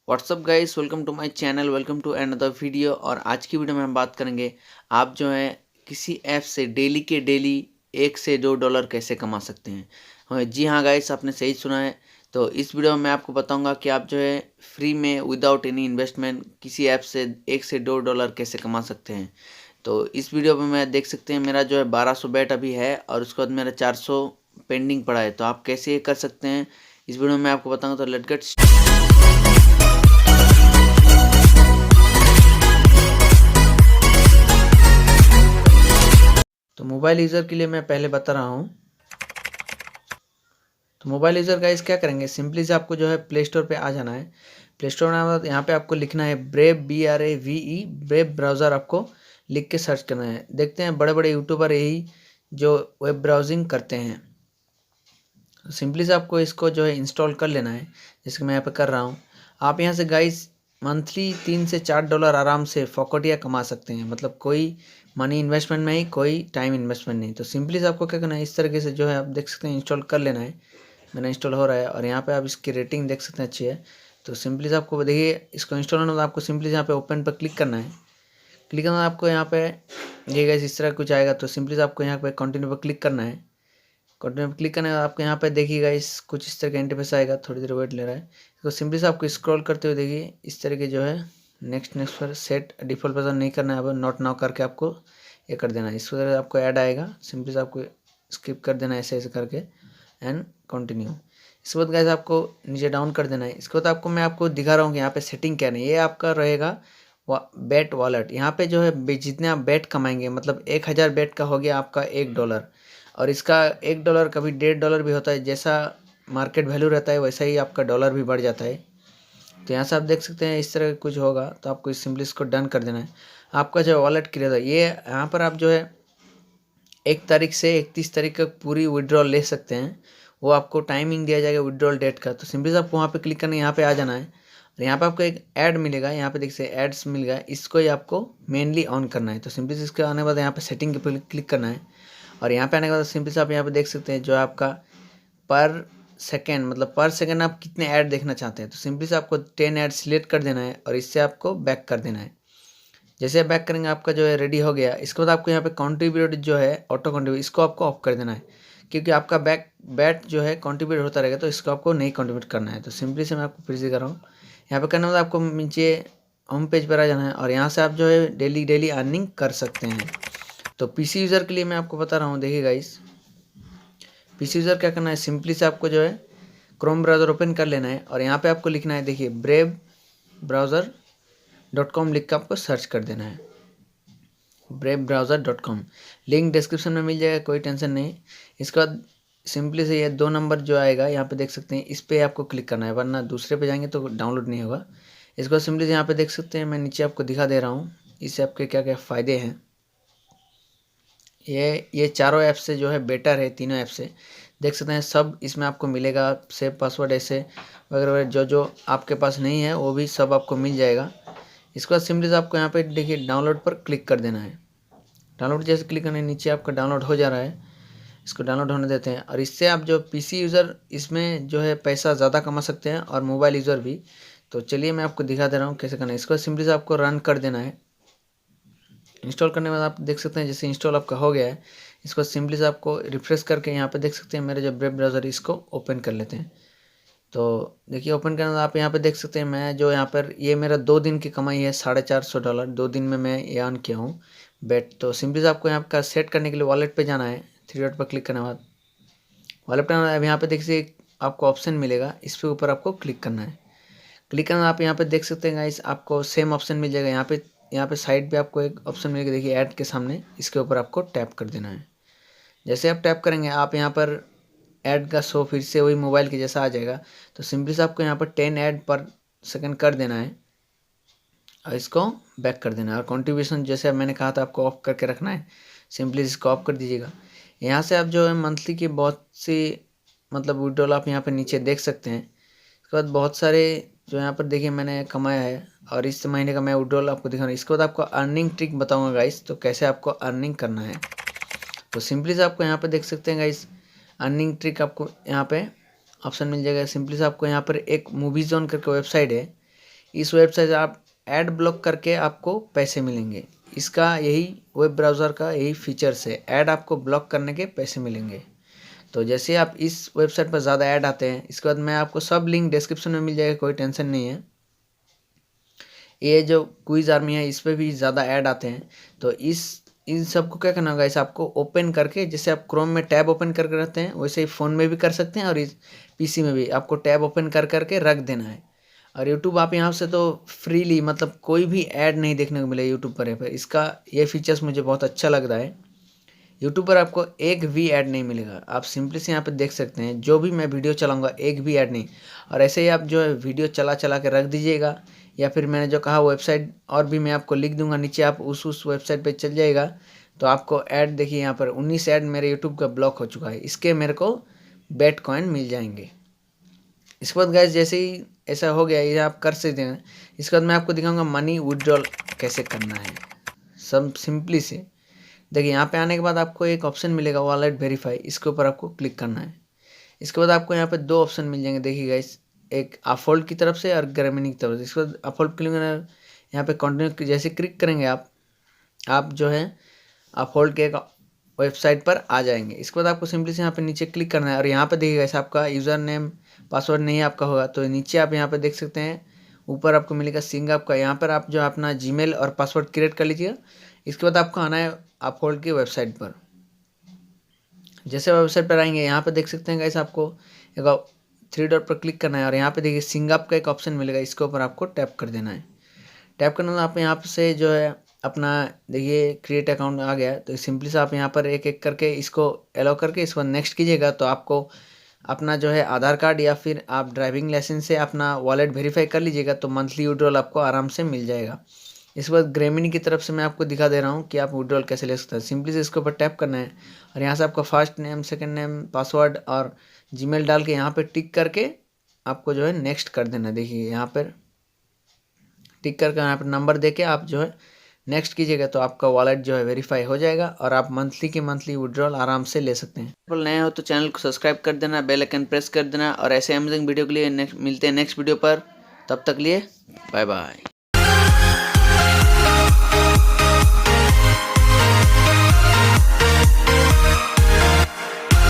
WhatsApp guys, welcome to my channel, welcome to another video. और आज की video में हम बात करेंगे आप जो है किसी ऐप से डेली के डेली $1 से $2 कैसे कमा सकते हैं। जी हाँ गाइस, आपने सही सुना है। तो इस वीडियो में मैं आपको बताऊंगा कि आप जो है फ्री में विदाउट एनी इन्वेस्टमेंट किसी ऐप से $1 से $2 कैसे कमा सकते हैं। तो इस वीडियो में मैं देख सकते हैं मेरा जो है 1200 बैट अभी है और उसके बाद मेरा 400 पेंडिंग पड़ा है। तो आप कैसे ये कर सकते हैं इस वीडियो में मैं आपको बताऊंगा। तो लेट्स गेट। तो मोबाइल यूज़र के लिए मैं पहले बता रहा हूँ। तो मोबाइल यूज़र गाइस क्या करेंगे, सिंपली से आपको जो है प्ले स्टोर पे आ जाना है। प्ले स्टोर में आने के बाद यहाँ पे आपको लिखना है ब्रेव, BRAVE, ब्रेव ब्राउज़र आपको लिख के सर्च करना है। देखते हैं बड़े बड़े यूट्यूबर यही जो वेब ब्राउजिंग करते हैं। सिंपली से आपको इसको जो है इंस्टॉल कर लेना है, जिसको मैं यहाँ पे कर रहा हूँ। आप यहाँ से गाइस मंथली $3 से $4 आराम से फोकटिया कमा सकते हैं। मतलब कोई मनी इन्वेस्टमेंट नहीं, कोई टाइम इन्वेस्टमेंट नहीं। तो सिंपली से आपको क्या करना है, इस तरीके से जो है आप देख सकते हैं इंस्टॉल कर लेना है। मेरा इंस्टॉल हो रहा है और यहाँ पे आप इसकी रेटिंग देख सकते हैं, अच्छी है। तो सिंपली से आपको देखिए इसको इंस्टॉल होने के बाद आपको सिंपली से यहाँ पे ओपन पर क्लिक करना है। क्लिक करना आपको यहाँ पे ये गाइस इस तरह कुछ आएगा। तो सिंपली से आपको यहाँ पे कंटिन्यू पर क्लिक करना है। कंटिन्यू पर क्लिक करने के बाद आपको यहाँ पे देखिएगा इस कुछ इस तरह का इंटरफेस आएगा। थोड़ी देर वेट ले रहा है। तो सिंपली से आपको स्क्रॉल करते हुए देखिए इस तरीके जो है नेक्स्ट नेक्स्ट पर सेट डिफ़ॉल्ट पासवर्ड नहीं करना है, अब नॉट नाउ करके आपको ये कर देना है। इस वजह से आपको ऐड आएगा, सिंपली से आपको स्किप कर देना है ऐसे ऐसे करके एंड कंटिन्यू। इसके बाद गाइस आपको नीचे डाउन कर देना है। इसके बाद आपको मैं आपको दिखा रहा हूँ कि यहाँ पे सेटिंग क्या नहीं, ये आपका रहेगा बैट वॉलेट। यहाँ पे जो है जितने आप बैट कमाएंगे, मतलब 1000 बैट का हो गया आपका $1। और इसका $1 कभी $1.5 भी होता है। जैसा मार्केट वैल्यू रहता है वैसा ही आपका डॉलर भी बढ़ जाता है। तो यहाँ से आप देख सकते हैं इस तरह कुछ होगा। तो आपको सिंपली इसको डन कर देना है। आपका जो वॉलेट क्लियर है, ये यहाँ पर आप जो है 1 तारीख से 31 तारीख तक पूरी विड्रॉल ले सकते हैं। वो आपको टाइमिंग दिया जाएगा विड्रॉल डेट का। तो सिंपली से आपको वहाँ पे क्लिक करना है, यहाँ पे आ जाना है और यहाँ पे आपको एक ऐड मिलेगा। यहाँ पे देख सकते एड्स मिल गया, इसको ही आपको मेनली ऑन करना है। तो सिंपली से इसके आने के बाद यहाँ पे सेटिंग पे क्लिक करना है और यहाँ पे आने के बाद सिंपली से आप यहाँ पे देख सकते हैं जो आपका पर सेकेंड, मतलब पर सेकेंड आप कितने ऐड देखना चाहते हैं। तो सिंपली से आपको 10 ऐड सिलेक्ट कर देना है और इससे आपको बैक कर देना है। जैसे बैक करेंगे आपका जो है रेडी हो गया। इसके बाद आपको यहाँ पे कंट्रीब्यूट जो है ऑटो कंट्रीब्यूट, इसको आपको ऑफ कर देना है, क्योंकि आपका बैट जो है कंट्रीब्यूट होता रहेगा। तो इसको आपको नहीं कंट्रीब्यूट करना है। तो सिंपली से मैं आपको फिर से कर रहा हूँ। यहाँ पे करने के बाद आपको नीचे होम पेज पर आ जाना है और यहाँ से आप जो है डेली डेली अर्निंग कर सकते हैं। तो PC यूज़र के लिए मैं आपको बता रहा हूँ, देखिए गाइस PC यूज़र क्या करना है, सिंपली से आपको जो है क्रोम ब्राउज़र ओपन कर लेना है और यहाँ पे आपको लिखना है, देखिए bravebrowser.com लिख कर आपको सर्च कर देना है। bravebrowser.com लिंक डिस्क्रिप्शन में मिल जाएगा, कोई टेंशन नहीं। इसके बाद सिंपली से ये 2 नंबर जो आएगा यहाँ पे देख सकते हैं, इस पर आपको क्लिक करना है, वरना दूसरे पे जाएंगे तो डाउनलोड नहीं होगा। इसके बाद सिंपली से यहाँ पे देख सकते हैं, मैं नीचे आपको दिखा दे रहा हूँ इससे आपके क्या क्या फ़ायदे हैं। ये चारों ऐप से जो है बेटर है, तीनों ऐप से देख सकते हैं सब इसमें आपको मिलेगा। सेव पासवर्ड ऐसे वगैरह वगैरह जो जो आपके पास नहीं है वो भी सब आपको मिल जाएगा। इसके बाद सिंपली से आपको यहाँ पे देखिए डाउनलोड पर क्लिक कर देना है। डाउनलोड जैसे क्लिक करने नीचे आपका डाउनलोड हो जा रहा है, इसको डाउनलोड होने देते हैं। और इससे आप जो PC यूज़र इसमें जो है पैसा ज़्यादा कमा सकते हैं और मोबाइल यूज़र भी। तो चलिए मैं आपको दिखा दे रहा हूँ कैसे करना है। इसको सिंपली से आपको रन कर देना है। इंस्टॉल करने के बाद आप देख सकते हैं जैसे इंस्टॉल आपका हो गया है। इसको सिंपली से आपको रिफ्रेश करके यहाँ पे देख सकते हैं मेरे जो ब्रेव ब्राउज़र, इसको ओपन कर लेते हैं। तो देखिए ओपन करने आप यहाँ पे देख सकते हैं मैं जो यहाँ पर ये मेरा 2 दिन की कमाई है $450। 2 दिन में मैं ये अर्न किया हूँ बेट। तो सिंपली से आपको यहाँ का सेट करने के लिए वॉलेट पे जाना है। 3 डॉट पर क्लिक करने के बाद वॉलेट पे अब यहाँ पे देखिए आपको ऑप्शन मिलेगा, इस पे ऊपर आपको क्लिक करना है। क्लिक करना आप यहाँ पे देख सकते हैं गाइस, आपको सेम ऑप्शन मिल जाएगा। यहाँ पे साइड पे आपको एक ऑप्शन मिलेगा, देखिए ऐड के सामने, इसके ऊपर आपको टैप कर देना है। जैसे आप टैप करेंगे आप यहाँ पर ऐड का शो फिर से वही मोबाइल के जैसा आ जाएगा। तो सिंपली से आपको यहाँ पर 10 ऐड पर सेकंड कर देना है और इसको बैक कर देना है। और कंट्रीब्यूशन जैसे मैंने कहा था आपको ऑफ करके रखना है, सिंपली इसको ऑफ कर दीजिएगा। यहाँ से आप जो है मंथली की बहुत सी मतलब विड्रॉल आप यहाँ पर नीचे देख सकते हैं। इसके बाद बहुत सारे जो यहाँ पर देखिए मैंने कमाया है और इस महीने का मैं विड्रॉल आपको दिखा रहा हूँ। इसके बाद आपको अर्निंग ट्रिक बताऊँगा गाइस, तो कैसे आपको अर्निंग करना है। तो सिंपली से आपको यहाँ पे देख सकते हैं गाइस अर्निंग ट्रिक, आपको यहाँ पे ऑप्शन मिल जाएगा। सिंपली से आपको यहाँ पर एक मूवी जोन करके वेबसाइट है, इस वेबसाइट से आप ऐड ब्लॉक करके आपको पैसे मिलेंगे। इसका यही वेब ब्राउज़र का यही फीचर्स है, ऐड आपको ब्लॉक करने के पैसे मिलेंगे। तो जैसे आप इस वेबसाइट पर ज़्यादा ऐड आते हैं, इसके बाद मैं आपको सब लिंक डिस्क्रिप्शन में मिल जाएगा, कोई टेंशन नहीं है। ये जो क्विज़ आर्मी है इस पर भी ज़्यादा ऐड आते हैं। तो इन सब को क्या करना होगा, इसे आपको ओपन करके, जैसे आप क्रोम में टैब ओपन करके रखते हैं वैसे ही फ़ोन में भी कर सकते हैं, और इस पीसी में भी आपको टैब ओपन कर करके रख देना है। और यूट्यूब आप यहाँ से तो फ्रीली, मतलब कोई भी ऐड नहीं देखने को मिले यूट्यूब पर। इसका ये फीचर्स मुझे बहुत अच्छा लग रहा है। यूट्यूब पर आपको एक भी ऐड नहीं मिलेगा। आप सिंपली से यहाँ पर देख सकते हैं, जो भी मैं वीडियो चलाऊँगा एक भी ऐड नहीं। और ऐसे ही आप जो है वीडियो चला चला के रख दीजिएगा, या फिर मैंने जो कहा वेबसाइट और भी मैं आपको लिख दूंगा नीचे, आप उस वेबसाइट पे चल जाएगा तो आपको ऐड देखिए यहाँ पर 19 ऐड मेरे यूट्यूब का ब्लॉक हो चुका है। इसके मेरे को बिटकॉइन मिल जाएंगे। इसके बाद गाइस जैसे ही ऐसा हो गया, ये आप कर सकते हैं। इसके बाद मैं आपको दिखाऊंगा मनी विड्रॉल कैसे करना है, सब सिंपली से। देखिए यहाँ पे आने के बाद आपको एक ऑप्शन मिलेगा वॉलेट वेरीफाई, इसके ऊपर आपको क्लिक करना है। इसके बाद आपको यहाँ पे दो ऑप्शन मिल जाएंगे, देखिए गाइस, एक अफोल्ड की तरफ से और ग्रामीण की तरफ से। इसके बाद अफोल्ड क्लिक करना, यहाँ पे कंटिन्यू जैसे क्लिक करेंगे आप जो है अफोल्ड के एक वेबसाइट पर आ जाएंगे। इसके बाद आपको सिंपली से यहाँ पे नीचे क्लिक करना है, और यहाँ पे देखिएगा ऐसा आपका यूज़र नेम पासवर्ड नहीं आपका होगा तो नीचे आप यहाँ पे देख सकते हैं, ऊपर आपको मिलेगा सिंग आपका। यहाँ पर आप जो अपना जीमेल और पासवर्ड क्रिएट कर लीजिएगा। इसके बाद आपको आना है अफोल्ड की वेबसाइट पर। जैसे वेबसाइट पर आएंगे, यहाँ पे देख सकते हैं गाइस, आपको एक 3 डॉट पर क्लिक करना है, और यहाँ पे देखिए सिंगअप का एक ऑप्शन मिलेगा, इसके ऊपर आपको टैप कर देना है। टैप करना तो आप यहाँ से जो है अपना देखिए क्रिएट अकाउंट आ गया। तो सिंपली से आप यहाँ पर एक एक करके इसको अलाउ करके इसको नेक्स्ट कीजिएगा, तो आपको अपना जो है आधार कार्ड या फिर आप ड्राइविंग लाइसेंस से अपना वॉलेट वेरीफाई कर लीजिएगा, तो मंथली विड्रॉल आपको आराम से मिल जाएगा। इसके बाद ग्रामीण की तरफ से मैं आपको दिखा दे रहा हूँ कि आप विड्रॉल कैसे ले सकते हैं। सिंपली से इसके ऊपर टैप करना है, और यहाँ से आपका first name, second name, password और जीमेल डाल के यहाँ पे टिक करके आपको जो है नेक्स्ट कर देना। देखिए यहाँ पर टिक करके यहाँ पर नंबर दे के आप जो है नेक्स्ट कीजिएगा, तो आपका वॉलेट जो है वेरीफाई हो जाएगा, और आप मंथली के मंथली विड्रॉल आराम से ले सकते हैं। तो नए हो तो चैनल को सब्सक्राइब कर देना, बेल आइकन प्रेस कर देना, और ऐसे अमेजिंग वीडियो के लिए मिलते हैं नेक्स्ट वीडियो पर। तब तक लिए बाय बाय।